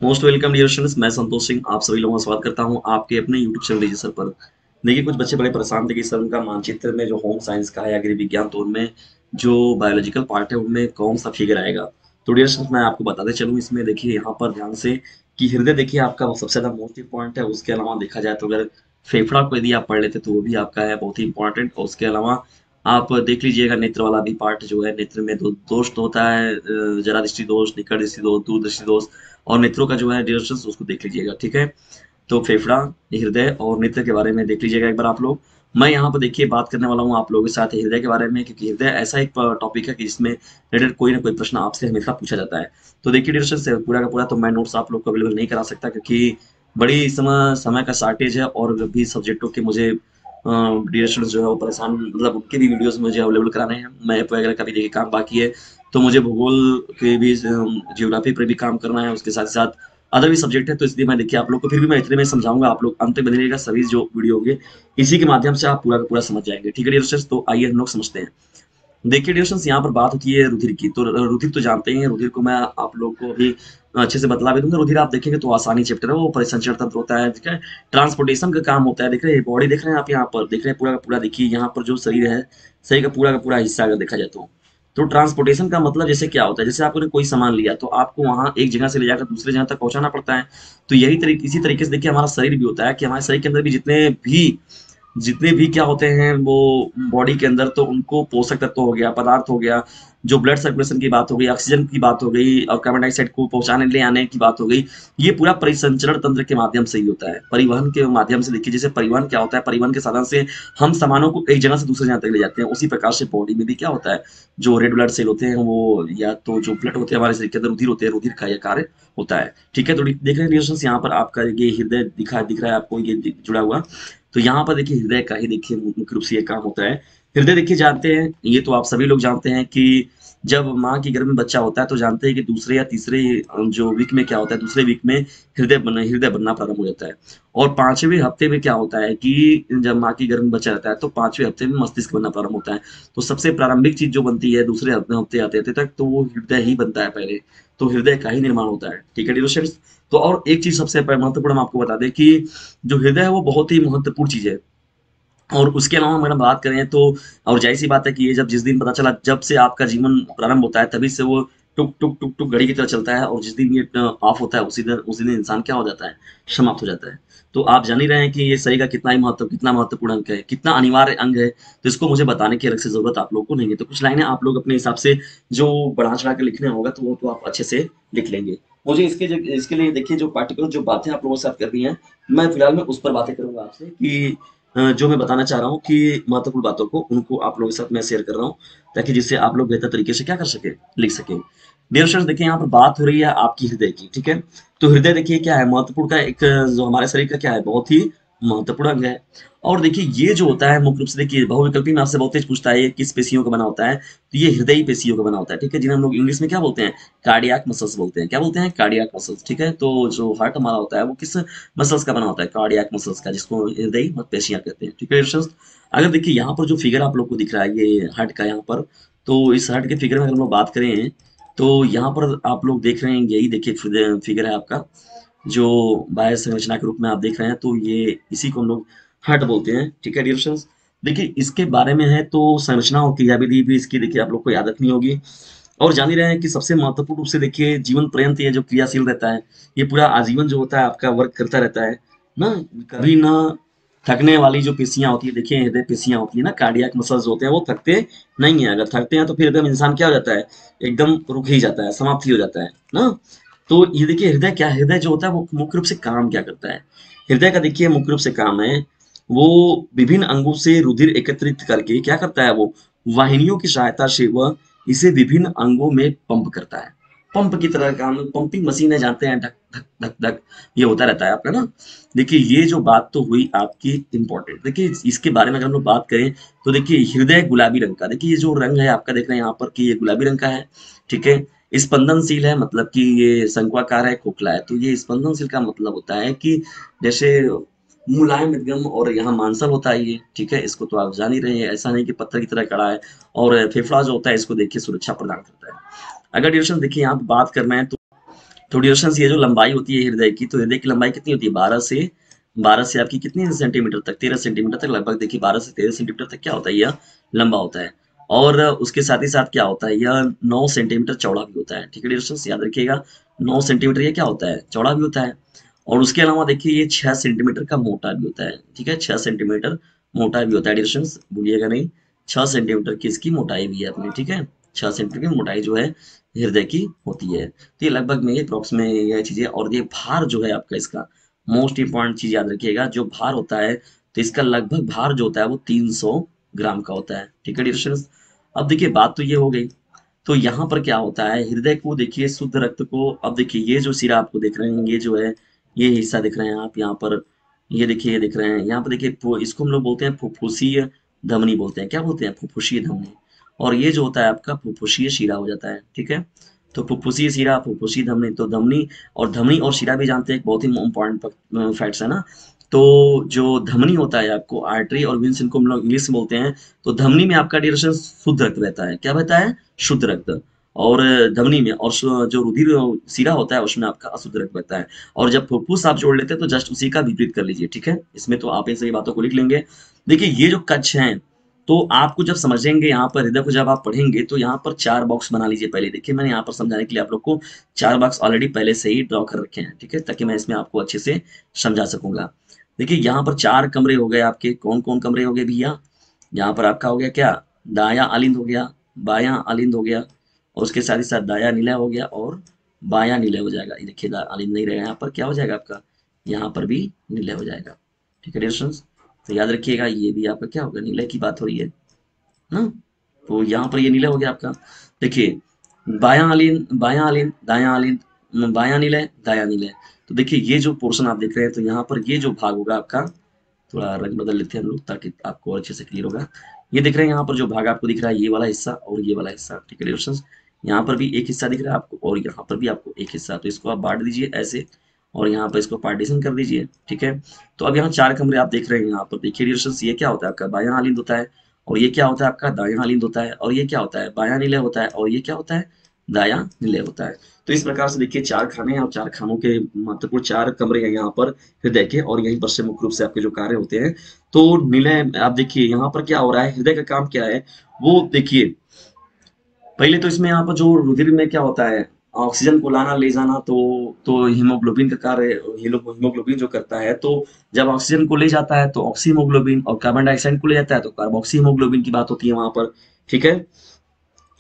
Most welcome dear students. मैं संतोष सिंह आप सभी लोगों का स्वागत करता हूं आपके अपने यूट्यूब चैनल रजिस्टर पर। देखिए, कुछ बच्चे बड़े परेशान थे कि सर उनका मानचित्र में जो होम साइंस का है या गृह विज्ञान, तो उनमें जो बायोलॉजिकल पार्ट है उनमें कौन सा फिगर आएगा। तो डियर स्टूडेंट्स, मैं आपको बताते चलूँ इसमें। देखिए यहाँ पर ध्यान से कि हृदय देखिए आपका वो सबसे ज्यादा मोस्ट इंपॉर्टेंट है। उसके अलावा देखा जाए तो अगर फेफड़ा को यदि आप पढ़ लेते तो वो भी आपका है बहुत ही इंपॉर्टेंट। और उसके अलावा आप देख लीजिएगा नेत्र वाला भी पार्ट जो है, नेत्र में दो दोष तो होता है, जरा दृष्टि दोष, निकट दृष्टि दोष, दूर दृष्टि दोष। और नेत्रों का जो है डिस्टेंस उसको देख लीजिएगा, ठीक है। तो फेफड़ा, हृदय और नेत्र के बारे में देख लीजिएगा एक बार आप लोग। मैं यहाँ पर देखिए बात करने वाला हूँ आप लोगों के साथ हृदय के बारे में, क्योंकि हृदय ऐसा एक टॉपिक है कि जिसमें रिलेटेड कोई ना कोई प्रश्न आपसे हमेशा पूछा जाता है। तो देखिए डिस्टेंस से पूरा का पूरा तो मैं नोट्स आप लोग को अवेलेबल नहीं करा सकता, क्योंकि बड़ी इस समय समय का शॉर्टेज है और भी सब्जेक्टों के मुझे डियर स्टूडेंट्स जो है वो परेशान, मतलब उनके भी वीडियोस मुझे अवेलेबल कराने हैं। मैप वगैरह का भी देखिए काम बाकी है। तो मुझे भूगोल के भी, जियोग्राफी पर भी काम करना है, उसके साथ साथ अदर भी सब्जेक्ट है। तो इसलिए मैं देखिए आप लोग को फिर भी मैं इतने में समझाऊंगा, आप लोग अंत तक बने रहिएगा। सभी जो वीडियो होंगे इसी के माध्यम से आप पूरा का पूरा समझ जाएंगे, ठीक है डियर स्टूडेंट्स। तो आइए हम लोग समझते हैं। देखिए डियर स्टूडेंट्स, यहाँ पर बात होती है रुधिर की। तो रुधिर तो जानते ही हैं, रुधिर को मैं आप लोग को अभी अच्छे से बतला भी दूंगा। रुधिर आप देखेंगे तो आसानी चैप्टर है, वो परिसंचरण तंत्र होता है, ठीक है। ट्रांसपोर्टेशन का काम होता है। देख रहे हैं बॉडी, देख रहे हैं आप, यहाँ पर देख रहे हैं पूरा का पूरा। देखिए यहाँ पर जो शरीर है, शरीर का पूरा हिस्सा अगर देखा जाए तो ट्रांसपोर्टेशन का मतलब जैसे क्या होता है, जैसे आपने कोई सामान लिया तो आपको वहां एक जगह से ले जाकर दूसरे जगह तक पहुंचाना पड़ता है। तो यही तरीके इसी तरीके से देखिए हमारा शरीर भी होता है, कि हमारे शरीर के अंदर भी जितने भी क्या होते हैं वो बॉडी के अंदर, तो उनको पोषक तत्व हो गया, पदार्थ हो गया, जो ब्लड सर्कुलेशन की बात हो गई, ऑक्सीजन की बात हो गई और कार्बन डाइऑक्साइड को पहुंचाने ले आने की बात हो गई। ये पूरा परिसंचरण तंत्र के माध्यम से ही होता है, परिवहन के माध्यम से। देखिए जैसे परिवहन क्या होता है, परिवहन के साधन से हम सामानों को एक जगह से दूसरे जगह तक ले जाते हैं। उसी प्रकार से बॉडी में भी क्या होता है, जो रेड ब्लड सेल होते हैं वो, या तो जो ब्लड होते हैं हमारे शरीर के अंदर, रुधिर होते हैं, रुधिर का यह कार्य होता है, ठीक है। तो देख रहे हैं रिलेशंस, यहाँ पर आपका ये हृदय दिख रहा है आपको, ये जुड़ा हुआ। तो यहाँ पर देखिए हृदय का ही देखिए मुख्य रूप से ये काम होता है। हृदय देखिए जानते हैं, ये तो आप सभी लोग जानते हैं कि जब माँ की गर्भ में बच्चा होता है तो जानते हैं कि दूसरे या तीसरे जो वीक में क्या होता है, दूसरे वीक में हृदय बनना प्रारंभ हो जाता है। और 5वें हफ्ते में क्या होता है कि जब माँ की गर्भ में बच्चा रहता है तो 5वें हफ्ते में मस्तिष्क बनना प्रारंभ होता है। तो सबसे प्रारंभिक चीज जो बनती है दूसरे हफ्ते आते आते तक, तो वो हृदय ही बनता है पहले। तो हृदय का ही निर्माण होता है, ठीक है डियर फ्रेंड्स। तो और एक चीज सबसे महत्वपूर्ण हम आपको बता दें कि जो हृदय है वो बहुत ही महत्वपूर्ण चीज है। और उसके अलावा अगर हम बात करें तो, और जाहिर सी बात है कि ये जब जिस दिन पता चला, जब से आपका जीवन प्रारंभ होता है तभी से वो टुक टुक टुक टुक घड़ी की तरह चलता है। और जिस दिन ये ऑफ होता है उसी दिन इंसान क्या हो जाता है, समाप्त हो जाता है। तो आप जान ही रहे हैं कि ये सही का कितना महत्वपूर्ण अंक है, कितना अनिवार्य अंग है। तो इसको मुझे बताने की अलग से जरूरत आप लोगों को नहीं है। तो कुछ लाइनें आप लोग अपने हिसाब से जो बढ़ा चढ़ा के लिखने होगा तो वो तो आप अच्छे से लिख लेंगे। मुझे इसके लिए देखिए जो पार्टिकुलर जो बातें आप लोगों के साथ करनी है, मैं फिलहाल में उस पर बातें करूंगा आपसे, कि जो मैं बताना चाह रहा हूँ कि महत्वपूर्ण बातों को उनको आप लोगों के साथ मैं शेयर कर रहा हूँ, ताकि जिससे आप लोग बेहतर तरीके से क्या कर सके, लिख सके। डियर फ्रेंड्स, देखिए यहाँ पर बात हो रही है आपकी हृदय की, ठीक है। तो हृदय देखिए क्या है, महत्वपूर्ण का एक, जो हमारे शरीर का क्या है, बहुत ही महत्वपूर्ण अंग है। और देखिए ये जो होता है मुख्य रूप से, देखिए बहुविकल्पी में आपसे बहुत तेज पूछता है ये किस पेशियों का बना होता है। तो ये हृदय पेशियों का बना होता है, ठीक है, जिन्हें हम लोग इंग्लिश में क्या बोलते हैं, कार्डियक मसल्स बोलते हैं। क्या बोलते हैं, कार्डियक मसल्स, ठीक है। तो जो हार्ट हमारा होता है वो किस मसल्स का बना होता है, कार्डियक मसल्स का, जिसको हृदय पेशियां कहते हैं, ठीक है दोस्तों। अगर देखिए यहाँ पर जो फिगर आप लोग को दिख रहा है ये हार्ट का यहाँ पर, तो इस हार्ट के फिगर में अगर हम लोग बात करें तो यहाँ पर आप लोग देख रहे हैं, यही देखिए फिगर है आपका, जो बाह्य संरचना के रूप में आप देख रहे हैं। तो ये इसी को हम लोग हार्ट बोलते हैं, ठीक है डियर फ्रेंड्स। देखिए इसके बारे में है तो संरचना और क्रियाविधि भी इसकी देखिए आप लोग को याद रखनी होगी। और जान ही रहे हैं कि सबसे महत्वपूर्ण रूप से देखिए जीवन पर्यंत ये जो क्रियाशील रहता है, ये पूरा आजीवन जो होता है आपका वर्क करता रहता है ना। कभी ना थकने वाली जो पेशियां होती है, देखिए हृदय पेशियां होती है ना, कार्डियक मसल्स होते हैं, वो थकते नहीं है। अगर थकते हैं तो फिर एकदम इंसान क्या हो जाता है, एकदम रुक ही जाता है, समाप्त ही हो जाता है ना। तो ये देखिए हृदय क्या है, हृदय जो होता है वो मुख्य रूप से काम क्या करता है। हृदय का देखिए मुख्य रूप से काम है, वो विभिन्न अंगों से रुधिर एकत्रित करके क्या करता है, वो वाहिनियों की सहायता से वह इसे विभिन्न अंगों में पंप करता है। पंप की तरह काम, पंपिंग मशीन है, जानते हैं, धक धक धक धक ये होता रहता है आपका ना। देखिए ये जो बात तो हुई आपकी इंपॉर्टेंट। देखिए इसके बारे में अगर हम लोग बात करें तो देखिए हृदय गुलाबी रंग का, देखिए ये जो रंग है आपका देख रहे हैं यहाँ पर कि ये गुलाबी रंग का है, ठीक है। स्पंदनशील है, मतलब कि ये शंक्वाकार है, खोखला है। तो ये स्पंदनशील का मतलब होता है कि जैसे मुलायम एकदम, और यहाँ मांसल होता है ये, ठीक है। इसको तो आप जान ही रहे हैं, ऐसा नहीं कि पत्थर की तरह कड़ा है। और फेफड़ा जो होता है इसको देखिए सुरक्षा प्रदान करता है। अगर ड्यूरेशन देखिए यहाँ पे बात करना है तो तो ड्यूरेशन ये जो लंबाई होती है हृदय की, तो हृदय की लंबाई कितनी होती है, 12 से आपकी कितनी सेंटीमीटर तक, 13 सेंटीमीटर तक लगभग। देखिए 12 से 13 सेंटीमीटर तक क्या होता है, यह लंबा होता है। और उसके साथ ही साथ क्या होता है, यह 9 सेंटीमीटर चौड़ा भी होता है। ठीक है ड्यूरेशन, याद रखिएगा 9 सेंटीमीटर ये क्या होता है, चौड़ा भी होता है। और उसके अलावा देखिए ये 6 सेंटीमीटर का मोटा भी होता है। ठीक है, 6 सेंटीमीटर मोटा भी होता है ड्यूरेशन, भूलिएगा नहीं। 6 सेंटीमीटर की इसकी मोटाई भी है अपनी। ठीक है, 6 सेंटीमीटर की मोटाई जो है हृदय की होती है। तो ये लगभग में अप्रोक्स में यह चीजें। और ये भार जो है आपका इसका, मोस्ट इंपॉर्टेंट चीज याद रखिएगा, जो भार होता है तो इसका लगभग भार जो होता है वो 300 ग्राम का होता है। ठीक है डियर। अब देखिए बात तो ये हो गई। तो यहाँ पर क्या होता है, हृदय को देखिए, शुद्ध रक्त को, अब देखिए ये जो सिरा आपको देख रहे हैं, ये जो है ये हिस्सा दिख रहे हैं आप यहाँ पर, ये देखिए ये दिख रहे हैं यहाँ पर। देखिए इसको हम लोग बोलते हैं फुफ्फुसीय धमनी बोलते हैं। क्या बोलते हैं, फुफ्फुसीय धमनी। और ये जो होता है आपका फुफ्फुसीय शिरा हो जाता है। ठीक है, तो फुफ्फुसीय शिरा, फुफ्फुसीय धमनी, तो धमनी और शिरा भी जानते हैं, एक बहुत ही इंपॉर्टेंट फैक्ट्स है ना। तो जो धमनी होता है आपको आर्टरी और वेन्स, इनको हम लोग इंग्लिश में बोलते हैं। तो धमनी में आपका डिरेक्शन शुद्ध रक्त बहता है। क्या बहता है, शुद्ध रक्त। और धमनी में, और जो रुधिर शिरा होता है उसमें आपका अशुद्ध रक्त बहता है। और जब फुफ्फुस आप जोड़ लेते हैं तो जस्ट उसी का विपरीत कर लीजिए। ठीक है, इसमें तो आप इन सभी बातों को लिख लेंगे। देखिए ये जो कक्ष हैं, तो आपको जब समझेंगे यहाँ पर हृदय को, जब आप पढ़ेंगे तो यहाँ पर 4 बॉक्स बना लीजिए पहले। देखिए मैंने यहाँ पर समझाने के लिए आप लोग को 4 बॉक्स ऑलरेडी पहले से ही ड्रॉ कर रखे हैं। ठीक है, ताकि मैं इसमें आपको अच्छे से समझा सकूंगा। देखिए यहाँ पर 4 कमरे हो गए आपके। कौन कौन कमरे हो गए भैया, यहाँ पर आपका हो गया क्या, दाया अलिंद हो गया, बाया अलिंद हो गया, और उसके साथ ही साथ दाया निलय हो गया, और बाया निलय हो जाएगा। ये देखिए अलिंद नहीं रहेगा, यहाँ पर क्या हो जाएगा आपका, यहाँ पर भी निलय हो जाएगा। ठीक है डियर स्टूडेंट्स, तो याद रखिएगा ये भी आपका क्या होगा, निलय की बात हो रही है ना। तो यहाँ पर ये निलय हो गया आपका। देखिए बाया अलिंद दाया अलिंद, बाया निलय दाया निलय। तो देखिए ये जो पोर्शन आप देख रहे हैं, तो यहाँ पर ये जो भाग होगा आपका, थोड़ा रंग बदल लेते हैं हम लोग ताकि आपको और अच्छे से क्लियर होगा। ये दिख रहे हैं यहाँ पर जो भाग आपको दिख रहा है, ये वाला हिस्सा और ये वाला हिस्सा। ठीक है डियर, यहाँ पर भी एक हिस्सा दिख रहा है आपको, और यहाँ पर भी आपको एक हिस्सा। तो इसको आप बांट दीजिए ऐसे, और यहाँ पर इसको पार्टीशन कर दीजिए। ठीक है, तो अब यहाँ 4 कमरे आप देख रहे हैं। यहाँ पर देखिए डियर, ये क्या होता है आपका, बायां अलिंद होता है, और ये क्या होता है आपका, दायां अलिंद होता है, और ये क्या होता है, बायां निलय होता है, और ये क्या होता है, दायां निलय होता है। तो इस प्रकार से देखिए 4 खाने हैं, और 4 खानों के महत्वपूर्ण 4 कमरे हैं यहाँ पर हृदय के, और यहीं पर से मुख्य रूप से आपके जो कार्य होते हैं। तो निलय, आप देखिए यहाँ पर क्या हो रहा है, हृदय का काम क्या है वो देखिए। पहले तो इसमें यहाँ पर जो रुधिर में क्या होता है, ऑक्सीजन को लाना ले जाना, तो हीमोग्लोबिन का कार्य हीमोग्लोबिन जो करता है। तो जब ऑक्सीजन को ले जाता है तो ऑक्सी हीमोग्लोबिन, और कार्बन डाइऑक्साइड को ले जाता है तो कार्बोक्सी हीमोग्लोबिन की बात होती है वहां पर। ठीक है,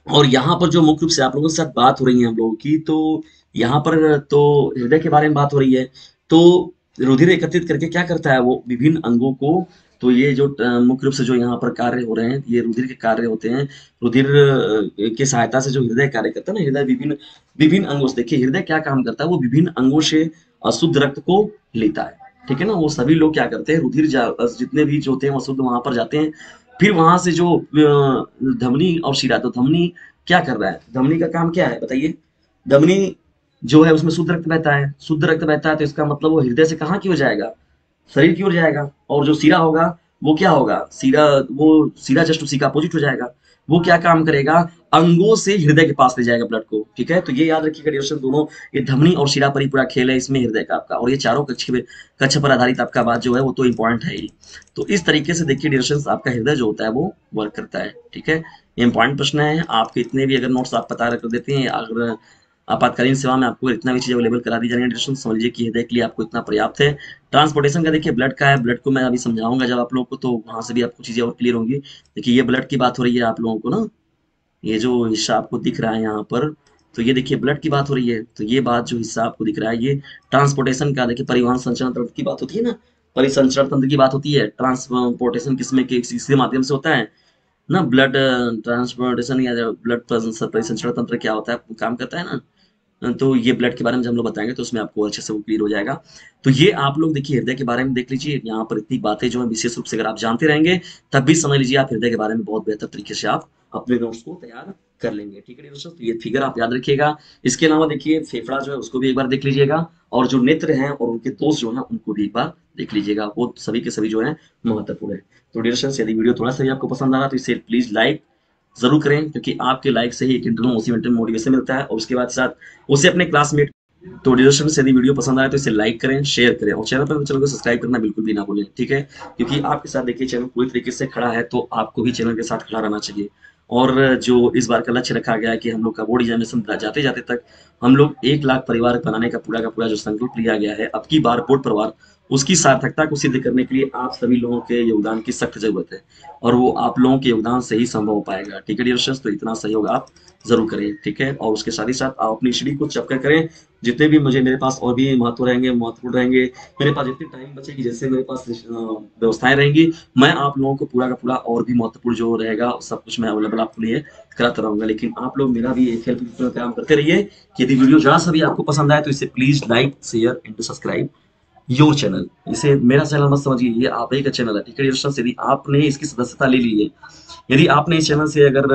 और यहाँ पर जो मुख्य रूप से आप लोगों के साथ बात हो रही है हम लोगों की, तो यहाँ पर तो हृदय के बारे में बात हो रही है। तो रुधिर एकत्रित करके क्या करता है वो, विभिन्न अंगों को। तो ये जो मुख्य रूप से जो यहाँ पर कार्य हो रहे हैं, ये रुधिर के कार्य होते हैं। रुधिर की सहायता से जो हृदय कार्य करता है ना, हृदय विभिन्न विभिन्न अंगों से, देखिए हृदय क्या काम करता है, वो विभिन्न अंगों से अशुद्ध रक्त को लेता है। ठीक है ना, वो सभी लोग क्या करते हैं, रुधिर जितने भी जो होते हैं वो शुद्ध वहां पर जाते हैं। फिर वहां से जो धमनी और शिरा, तो धमनी क्या कर रहा है, धमनी का काम क्या है बताइए। धमनी जो है उसमें शुद्ध रक्त बहता है, शुद्ध रक्त बहता है, तो इसका मतलब वो हृदय से कहाँ की ओर जाएगा, शरीर की ओर जाएगा। और जो सिरा होगा वो क्या होगा, सिरा जस्ट उसी का अपोजिट हो जाएगा। वो क्या काम करेगा, अंगों से हृदय के पास ले जाएगा ब्लड को। ठीक है, तो ये याद रखिएगा डियर, दोनों ये धमनी और शिरा पर ही पूरा खेल है इसमें हृदय का आपका। और ये चारों कक्ष पर आधारित आपका बात जो है वो तो इंपॉर्टेंट है ही। तो इस तरीके से देखिए डियर, आपका हृदय जो होता है वो वर्क करता है। ठीक है, ये इंपॉर्टेंट प्रश्न है। आपके इतने भी अगर नोट्स आप पता कर देते हैं, अगर आपातकालीन सेवा में आपको इतना भी चीज अवेलेबल करा दी जाएगी डियर, समझ लीजिए कि हृदय के लिए आपको इतना पर्याप्त है। ट्रांसपोर्टेशन का देखिए ब्लड का है, ब्लड को मैं अभी समझाऊंगा जब आप लोगों को, तो वहां से भी आपको चीजें और क्लियर होंगी। देखिए ये ब्लड की बात हो रही है आप लोगों को ना, ये जो हिस्सा आपको दिख रहा है यहाँ पर, तो ये देखिए ब्लड की बात हो रही है। तो ये बात जो हिस्सा आपको दिख रहा है, ये ट्रांसपोर्टेशन का, देखिए परिवहन संचरण तंत्र की बात होती है ना, परिसंचरण तंत्र की बात होती है। ट्रांसपोर्टेशन किसमें किसके माध्यम से होता है ना, ब्लड ट्रांसपोर्टेशन या ब्लड परिसंचरण तंत्र क्या होता है, काम करता है ना। तो ये ब्लड के बारे में जब हम लोग बताएंगे तो उसमें आपको अच्छे से वो क्लियर हो जाएगा। तो ये आप लोग देखिए हृदय के बारे में देख लीजिए, यहाँ पर इतनी बातें जो है विशेष रूप से अगर आप जानते रहेंगे, तब भी समझ लीजिए आप हृदय के बारे में बहुत बेहतर तरीके से आप अपने नोट्स को तैयार कर लेंगे। ठीक है दोस्तों, तो ये फिगर आप याद रखिएगा। इसके अलावा देखिए फेफड़ा जो है उसको भी एक बार देख लीजिएगा, और जो नेत्र हैं और उनके दोष जो है उनको भी एक बार देख लीजिएगा, वो सभी के सभी जो है महत्वपूर्ण है। तो डियर, यदि वीडियो थोड़ा सा भी आपको पसंद आ रहा तो इसे प्लीज लाइक जरूर करें, क्योंकि आपके लाइक से ही एक इंटरनल मोटिवेशन मिलता है, और उसके बाद साथ उसे अपने क्लासमेट तो डियर फ्रेंड्स, यदि वीडियो पसंद आए तो इसे लाइक करें, शेयर करें और चैनल को सब्सक्राइब करना बिल्कुल भी ना भूलें, ठीक है? क्योंकि आपके साथ देखिए चैनल पूरी तरीके से खड़ा है, तो आपको भी चैनल के साथ खड़ा रहना चाहिए। और जो इस बार का लक्ष्य रखा गया है कि हम लोग का बोर्ड एग्जामिनेशन जाते-जाते तक हम लोग 1 लाख परिवार बनाने का पूरा जो संकल्प लिया गया है, अब की बार बोर्ड परिवार, उसकी सार्थकता को सिद्ध करने के लिए आप सभी लोगों के योगदान की सख्त ज़रूरत है और वो आप लोगों के योगदान से ही संभव हो पाएगा, ठीक है डियर फ्रेंड्स? तो इतना सहयोग आप ज़रूर करें, ठीक है? और उसके साथ ही साथ आप अपनी स्टडी को चपका करें। जितने भी मुझे मेरे पास और भी महत्वपूर्ण रहेंगे, मेरे पास जितनी टाइम बचेगी, जैसे मेरे पास व्यवस्थाएँ रहेंगी, मैं आप लोगों को पूरा का पूरा और भी महत्वपूर्ण जो रहेगा, सब कुछ मैं अवेलेबल आपके लिए कराता रहूँगा। लेकिन आप लोग मेरा भी एक हेल्प में काम करते रहिए कि यदि वीडियो ज़रा-सा भी आपको पसंद आए, तो इसे please like, share and subscribe your channel. इसे मेरा चैनल मत समझिए, ये आप ही का चैनल है, ठीक है डियर फ्रेंड्स? यदि आपने इसकी सदस्यता ले ली है, यदि आपने इस चैनल से अगर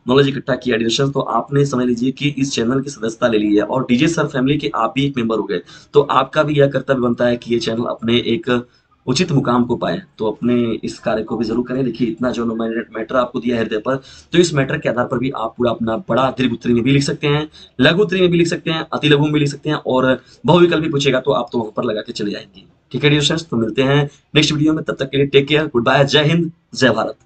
नॉलेज इकट्ठा किया डियर फ्रेंड्स, तो आपने समझ लीजिए कि इस चैनल की सदस्यता ले ली है और डीजे सर फैमिली के आप भी एक मेंबर हो गए। तो आपका भी यह कर्तव्य बनता है कि ये चैनल अपने एक उचित मुकाम को पाए। तो अपने इस कार्य को भी ज़रूर करें। देखिए इतना जो मैटर आपको दिया है हृदय पर, तो इस मैटर के आधार पर भी आप पूरा अपना बड़ा दीर्घ उत्तरी में भी लिख सकते हैं, लघु उत्तरी में भी लिख सकते हैं, अति लघु में भी लिख सकते हैं और बहुविकल्प भी पूछेगा तो आप तो वहाँ पर लगा के चले जाएँगे। ठीक है डियर फ्रेंड्स, तो मिलते हैं नेक्स्ट वीडियो में, तब तक के लिए टेक केयर, गुड बाय, जय हिंद, जय भारत।